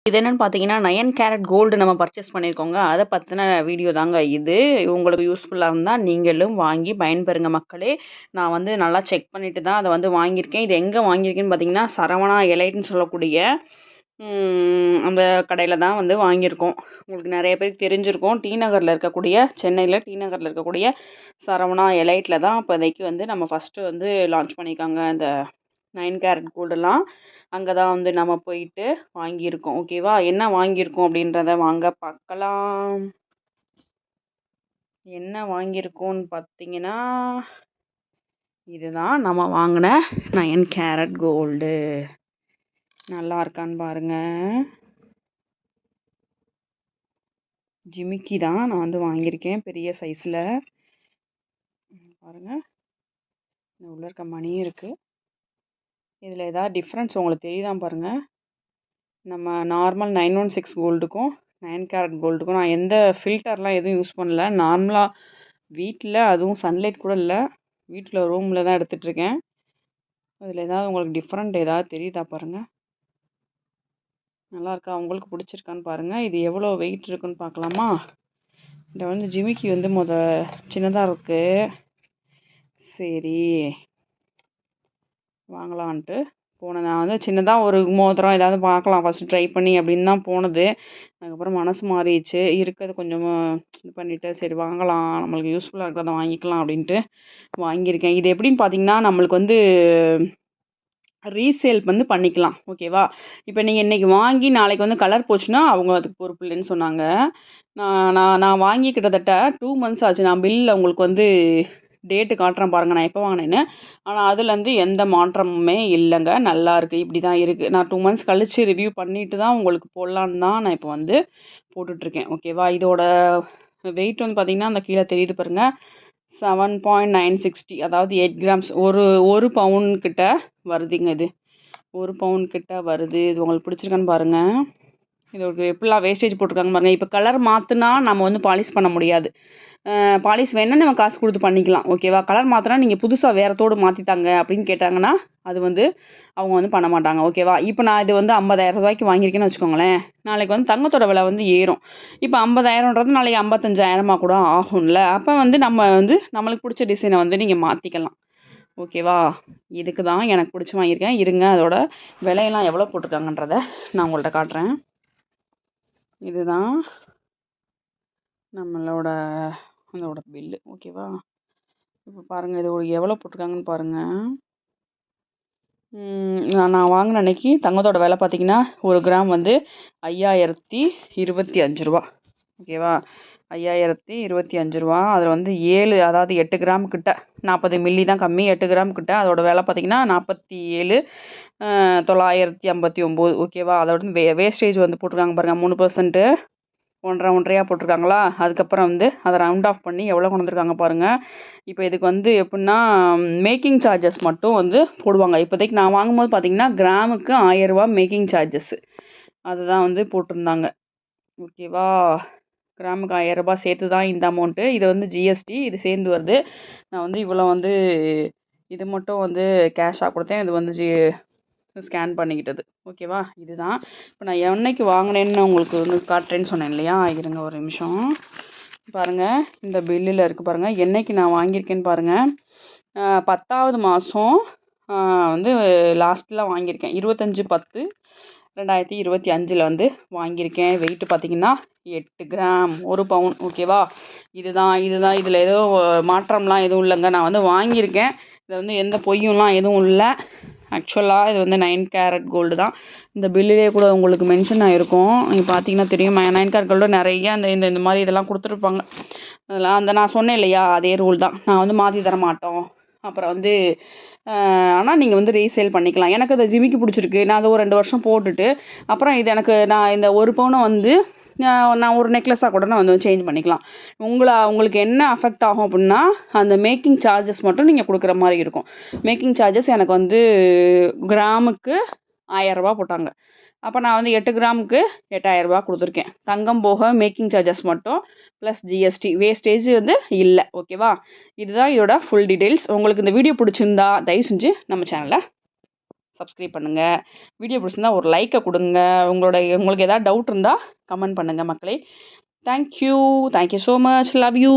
இது என்னன்னு பார்த்தீங்கன்னா, 9 கேரட் கோல்டு நம்ம பர்ச்சேஸ் பண்ணியிருக்கோங்க. அத பத்தின வீடியோ தாங்க இது. உங்களுக்கு யூஸ்ஃபுல்லா இருந்தா நீங்களும் வாங்கி பயன்பெறுங்க மக்களே. நான் வந்து நல்லா செக் பண்ணிட்டு தான் அத வந்து வாங்கியிருக்கேன். இது எங்க வாங்கியிருக்கேன்னு பார்த்தீங்கன்னா, சரவணா எலைட்ன்னு சொல்லக்கூடிய அந்த கடையில தான் வந்து வாங்கியிருக்கோம். உங்களுக்கு நெறைய பேருக்கு தெரிஞ்சிருக்கும். டி நகர்ல இருக்கக்கூடிய சென்னையில டி நகர்ல இருக்கக்கூடிய சரவணா எலைட்ல தான் இப்போதைக்கு வந்து நம்ம ஃபர்ஸ்ட்டு வந்து லான்ச் பண்ணியிருக்காங்க. இந்த 9 கேரட் கோல்டெல்லாம் அங்க தான் வந்து நம்ம போயிட்டு வாங்கியிருக்கோம். ஓகேவா? என்ன வாங்கியிருக்கோம் அப்படின்றத வாங்க பார்க்கலாம். என்ன வாங்கியிருக்கோம்னு பார்த்தீங்கன்னா, இதுதான் நம்ம வாங்குன 9 கேரட் கோல்டு. நல்லா இருக்கான்னு பாருங்க. ஜிமிக்கி தான் நான் வந்து வாங்கியிருக்கேன் பெரிய சைஸ்ல. பாருங்க. உள்ள இருக்க மணியும் இருக்கு. இதில ஏதாவது டிஃப்ரென்ஸ் உங்களுக்கு தெரியுதான்னு பாருங்க. நம்ம நார்மல் 916 கோல்டுக்கும் 9 கேரட் கோல்டுக்கும் நான் எந்த ஃபில்டர்லாம் எதுவும் யூஸ் பண்ணல. நார்மலா வீட்ல அதுவும் சன்லைட் கூட இல்ல. வீட்ல ரூம்ல தான் எடுத்துட்டுருக்கேன். அதில ஏதாவது உங்களுக்கு டிஃப்ரெண்ட் ஏதாவது தெரியுதா பாருங்க. நல்லாயிருக்கா? உங்களுக்கு பிடிச்சிருக்கான்னு பாருங்க. இது எவ்வளோ வெயிட் இருக்குன்னு பார்க்கலாமா? இதில வந்து ஜிமிக்கி வந்து சின்னதா இருக்கு. சரி வாங்கலான்ட்டு போனேன். நான் வந்து சின்னதா ஒரு மோதிரம் ஏதாவது பார்க்கலாம் ஃபர்ஸ்ட் ட்ரை பண்ணி அப்படின்னு தான் போனது. அதுக்கப்புறம் மனசு மாறிடுச்சு. இருக்கிறது கொஞ்சம் இது பண்ணிட்டு சரி வாங்கலாம். நம்மளுக்கு யூஸ்ஃபுல்லா இருக்கிறத வாங்கிக்கலாம் அப்படின்ட்டு வாங்கியிருக்கேன். இது எப்படின்னு பார்த்தீங்கன்னா, நம்மளுக்கு வந்து ரீசேல் வந்து பண்ணிக்கலாம். ஓகேவா? இப்போ நீங்க இன்னைக்கு வாங்கி நாளைக்கு வந்து கலர் போச்சுன்னா, அவங்க அதுக்கு பொறுப்பு இல்லைன்னு சொன்னாங்க. நான் நான் நான் வாங்கி கிட்டத்தட்ட 2 மந்த்ஸ் ஆச்சு. நான் பில்ல உங்களுக்கு வந்து டேட்டு காட்டுறேன் பாருங்க. நான் எப்போ வாங்கினேன்னு. ஆனா, அதுலேருந்து எந்த மாற்றமுமே இல்லங்க. நல்லாயிருக்கு. இப்படி தான் இருக்கு. நான் 2 மந்த்ஸ் கழிச்சு ரிவ்யூ பண்ணிட்டு தான் உங்களுக்கு போடலான்னு தான் நான் இப்போ வந்து போட்டுட்ருக்கேன். ஓகேவா? இதோட வெயிட் வந்து பார்த்தீங்கன்னா, அந்த கீழ தெரியுது பாருங்க. 7.960 அதாவது 8 கிராம்ஸ். ஒரு பவுன் கிட்ட வருதுங்க இது. 1 பவுன் கிட்ட வருது. இது உங்களுக்கு பிடிச்சிருக்கான்னு பாருங்க. இதோட எப்படிலாம் வேஸ்டேஜ் போட்டிருக்காங்க பாருங்க. இப்போ கலர் மாத்துனா நம்ம வந்து பாலிஷ் பண்ண முடியாது. பாலிஷ் வேணுனா நம்ம காசு குடுத்து பண்ணிக்கலாம். ஓகேவா? கலர் மாத்துனா நீங்க புதுசா வேற தோடு மாத்தி தாங்க அப்படின்னு கேட்டாங்கன்னா, அது வந்து அவங்க வந்து பண்ண மாட்டாங்க. ஓகேவா? இப்போ நான் இது வந்து ரூ. 50,000 வாங்கியிருக்கேன்னு வச்சுக்கோங்களேன். நாளைக்கு வந்து தங்கத்தோட விலை வந்து ஏறும். இப்போ 50,000ன்றது நாளைக்கு 55,000 கூட ஆகும்ல. அப்ப வந்து நம்ம வந்து நம்மளுக்கு பிடிச்ச டிசைனை வந்து நீங்க மாத்திக்கலாம். ஓகேவா? இதுக்கு தான் எனக்கு பிடிச்சு வாங்கியிருக்கேன். இருங்க அதோட விலையெல்லாம் எவ்வளோ போட்டிருக்காங்கன்றத நான் உங்கள்ட்ட காட்டுறேன். இதுதான் நம்மளோட அதோட பில்லு. ஓகேவா? இப்போ பாருங்க இது எவ்வளோ போட்டிருக்காங்கன்னு பாருங்க. நான் வாங்கின அன்னைக்கு தங்கத்தோட விலை பார்த்தீங்கன்னா, 1 கிராம் வந்து ரூ. 5,025. ஓகேவா? ரூ. 5,025. அதில் வந்து 7 அதாவது 8 கிராம் கிட்ட 40 மில்லி தான் கம்மி. 8 கிராம் கிட்ட அதோட விலை பார்த்தீங்கன்னா 47,959. ஓகேவா? அதோட வேஸ்டேஜ் வந்து போட்டிருக்காங்க பாருங்க 3%. 1.5 போட்டிருக்காங்களா? அதுக்கப்புறம் வந்து அதை ரவுண்ட் ஆஃப் பண்ணி எவ்வளோ கொண்டு வந்திருக்காங்க பாருங்க. இப்போ இதுக்கு வந்து எப்படின்னா மேக்கிங் சார்ஜஸ் மட்டும் வந்து போடுவாங்க. இப்போதைக்கு நான் வாங்கும்போது பார்த்தீங்கன்னா, கிராமுக்கு ரூ. 1000 மேக்கிங் சார்ஜஸ். அதுதான் வந்து போட்டிருந்தாங்க. ஓகேவா? கிராமுக்கு ரூ. 1000 சேர்த்து தான் இந்த அமௌண்ட்டு. இது வந்து ஜிஎஸ்டி இது சேர்ந்து வருது. நான் வந்து இவ்வளோ வந்து இது மட்டும் வந்து கேஷாக கொடுத்தேன். இது வந்து ஸ்கேன் பண்ணிக்கிட்டது. ஓகேவா? இதுதான். இப்போ நான் என்னைக்கு வாங்கினேன்னு உங்களுக்கு வந்து காட்டுறேன்னு சொன்னேன் இல்லையா? இருங்க ஒரு நிமிஷம். பாருங்க இந்த பில்லில் இருக்குது பாருங்க. என்னைக்கு நான் வாங்கியிருக்கேன்னு பாருங்க. 10வது மாதம் வந்து லாஸ்ட்டில் வாங்கியிருக்கேன். 25/10/2025 வந்து வாங்கியிருக்கேன். வெயிட் பார்த்தீங்கன்னா 8 கிராம் 1 பவுன். ஓகேவா? இதுதான் இதில் ஏதோ மாற்றம்லாம் எதுவும் இல்லைங்க. நான் வந்து வாங்கியிருக்கேன். இதில் வந்து எந்த பொய்யும்லாம் எதுவும் இல்லை. ஆக்சுவலாக இது வந்து 9 கேரட் கோல்டு தான். இந்த பில்லிலே கூட உங்களுக்கு மென்ஷன் ஆகிருக்கும். நீங்கள் பார்த்தீங்கன்னா தெரியும். 9 கேரட் கோல்டு நிறைய இந்த மாதிரி இதெல்லாம் கொடுத்துருப்பாங்க. அதெல்லாம் நான் சொன்னேன் இல்லையா? அதே ரூல் தான். நான் வந்து மாற்றி தர மாட்டோம். அப்புறம் வந்து ஆனால் நீங்கள் வந்து ரீசேல் பண்ணிக்கலாம். எனக்கு அந்த ஜிமிக்கி பிடிச்சிருக்கு. நான் அதை ஒரு 2 வருஷம் போட்டுட்டு அப்புறம் இது எனக்கு நான் இந்த 1 பவுனை வந்து நான் ஒரு நெக்லஸாக கூட நான் வந்து சேஞ்ச் பண்ணிக்கலாம். உங்களுக்கு என்ன அஃபெக்ட் ஆகும் அப்படின்னா, அந்த மேக்கிங் சார்ஜஸ் மட்டும் நீங்கள் கொடுக்குற மாதிரி இருக்கும். மேக்கிங் சார்ஜஸ் எனக்கு வந்து கிராமுக்கு ரூ. 1000 போட்டாங்க. அப்போ நான் வந்து 8 கிராமுக்கு ரூ. 8,000 கொடுத்துருக்கேன். தங்கம் போக மேக்கிங் சார்ஜஸ் மட்டும் ப்ளஸ் ஜிஎஸ்டி. வேஸ்டேஜ் வந்து இல்லை. ஓகேவா? இதுதான் இதோட ஃபுல் டீட்டெயில்ஸ். உங்களுக்கு இந்த வீடியோ பிடிச்சிருந்தா தயவு செஞ்சு நம்ம சேனலை சப்ஸ்கிரைப் பண்ணுங்கள். வீடியோ பிடிச்சிருந்தா ஒரு லைக்கை கொடுங்க. உங்களுக்கு ஏதாவது டவுட் இருந்தால் கமெண்ட் பண்ணுங்கள் மக்களே. Thank you so much. Love you.